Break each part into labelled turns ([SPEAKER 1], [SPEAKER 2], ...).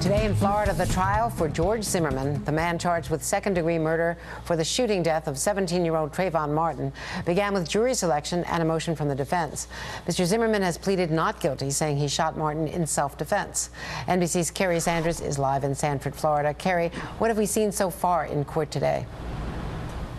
[SPEAKER 1] Today in Florida, the trial for George Zimmerman, the man charged with second-degree murder for the shooting death of 17-year-old Trayvon Martin, began with jury selection and a motion from the defense. Mr. Zimmerman has pleaded not guilty, saying he shot Martin in self-defense. NBC's Kerry Sanders is live in Sanford, Florida. Kerry, what have we seen so far in court today?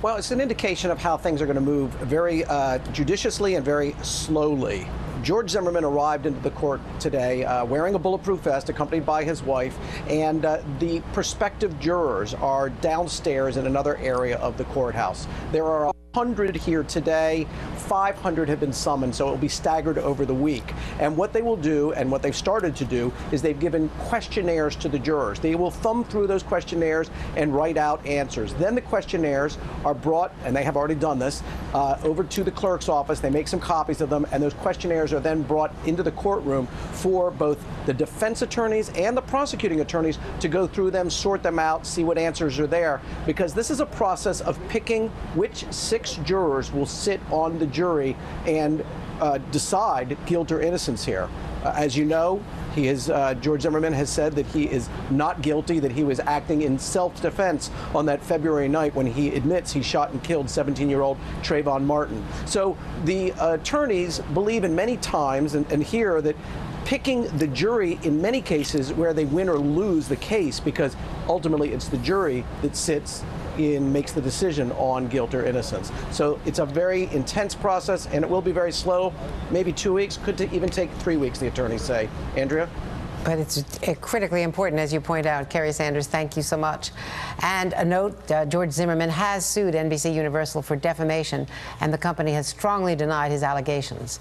[SPEAKER 2] Well, it's an indication of how things are going to move very judiciously and very slowly. George Zimmerman arrived into the court today wearing a bulletproof vest, accompanied by his wife, and the prospective jurors are downstairs in another area of the courthouse. There are 100 here today. 500 have been summoned, so it will be staggered over the week. And what they will do, and what they've started to do, is they've given questionnaires to the jurors. They will thumb through those questionnaires and write out answers. Then the questionnaires are brought, and they have already done this, over to the clerk's office. They make some copies of them, and those questionnaires are then brought into the courtroom for both the defense attorneys and the prosecuting attorneys to go through them, sort them out, see what answers are there, because this is a process of picking which 6 jurors will sit on the jury and decide guilt or innocence here. As you know, George Zimmerman has said that he is not guilty, that he was acting in self-defense on that February night when he admits he shot and killed 17-year-old Trayvon Martin. So the attorneys believe in many times and hear that picking the jury in many cases where they win or lose the case, because ultimately it's the jury that sits and makes the decision on guilt or innocence. So it's a very intense process, and it will be very slow, maybe 2 weeks, could even take 3 weeks, the attorneys say. Andrea?
[SPEAKER 1] But it's critically important, as you point out. Kerry Sanders, thank you so much. And a note, George Zimmerman has sued NBC Universal for defamation, and the company has strongly denied his allegations.